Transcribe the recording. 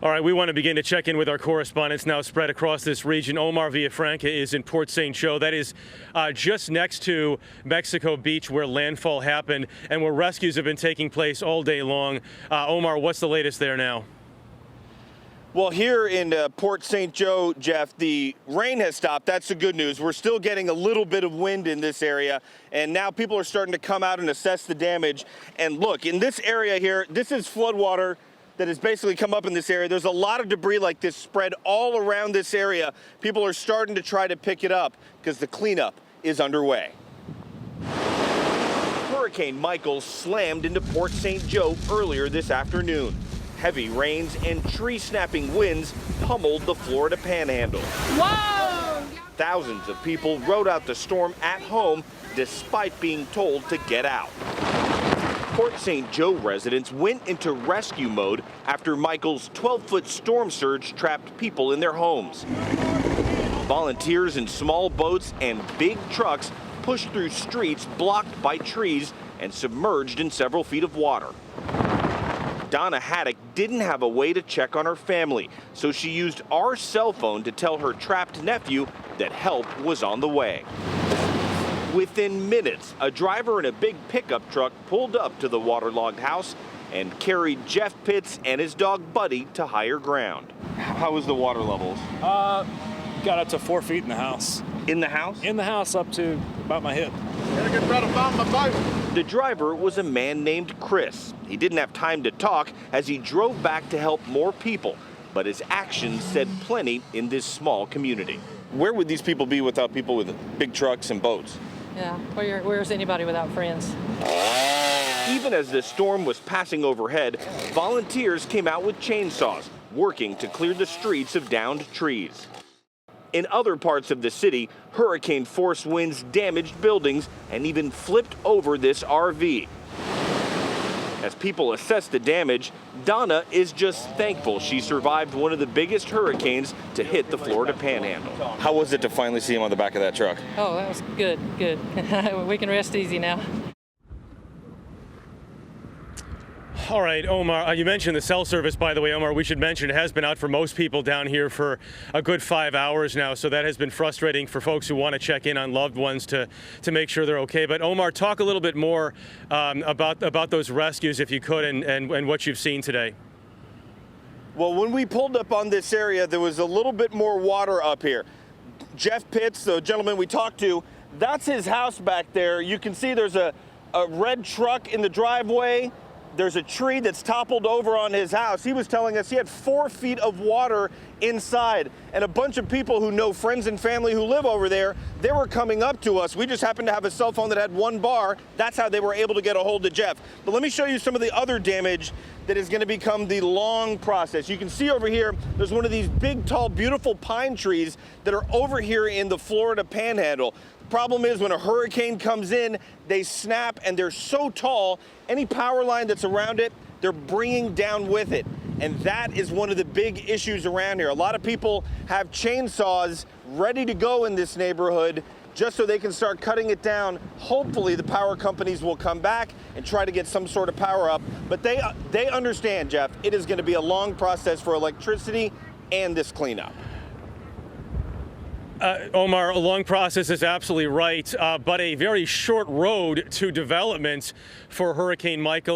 All right, we want to begin to check in with our correspondents now spread across this region. Omar Villafranca is in Port St. Joe. That is just next to Mexico Beach, where landfall happened and where rescues have been taking place all day long. Omar, what's the latest there now? Well, here in Port St. Joe, Jeff, the rain has stopped. That's the good news. We're still getting a little bit of wind in this area, and now people are starting to come out and assess the damage. And look, in this area here, this is floodwater that has basically come up in this area. There's a lot of debris like this spread all around this area. People are starting to try to pick it up because the cleanup is underway. Hurricane Michael slammed into Port St. Joe earlier this afternoon. Heavy rains and tree-snapping winds pummeled the Florida Panhandle. Whoa! Thousands of people rode out the storm at home despite being told to get out. Port St. Joe residents went into rescue mode after Michael's 12-foot storm surge trapped people in their homes. Volunteers in small boats and big trucks pushed through streets blocked by trees and submerged in several feet of water. Donna Haddock didn't have a way to check on her family, so she used our cell phone to tell her trapped nephew that help was on the way. Within minutes, a driver in a big pickup truck pulled up to the waterlogged house and carried Jeff Pitts and his dog Buddy to higher ground. How was the water levels? Got up to 4 feet in the house. In the house? In the house up to about my hip. The driver was a man named Chris. He didn't have time to talk as he drove back to help more people, but his actions said plenty in this small community. Where would these people be without people with big trucks and boats? Yeah, where's anybody without friends? Even as the storm was passing overhead, volunteers came out with chainsaws, working to clear the streets of downed trees. In other parts of the city, hurricane-force winds damaged buildings and even flipped over this RV. As people assess the damage, Donna is just thankful she survived one of the biggest hurricanes to hit the Florida Panhandle. How was it to finally see him on the back of that truck? Oh, that was good. We can rest easy now. All right, Omar, you mentioned the cell service, by the way. Omar, we should mention it has been out for most people down here for a good 5 hours now, so that has been frustrating for folks who want to check in on loved ones to make sure they're okay. But Omar, talk a little bit more about those rescues, if you could, and what you've seen today. Well, when we pulled up on this area, there was a little bit more water up here. Jeff Pitts, the gentleman we talked to, that's his house back there. You can see there's a red truck in the driveway. There's a tree that's toppled over on his house. He was telling us he had 4 feet of water inside, and a bunch of people who know friends and family who live over there, they were coming up to us. We just happened to have a cell phone that had one bar. That's how they were able to get a hold of Jeff. But let me show you some of the other damage that is going to become the long process. You can see over here, there's one of these big, tall, beautiful pine trees that are over here in the Florida Panhandle. Problem is, when a hurricane comes in, they snap and they're so tall, any power line that's around it, they're bringing down with it. And that is one of the big issues around here. A lot of people have chainsaws ready to go in this neighborhood just so they can start cutting it down. Hopefully the power companies will come back and try to get some sort of power up. But they understand, Jeff, it is going to be a long process for electricity and this cleanup. Omar, a long process is absolutely right, but a very short road to development for Hurricane Michael.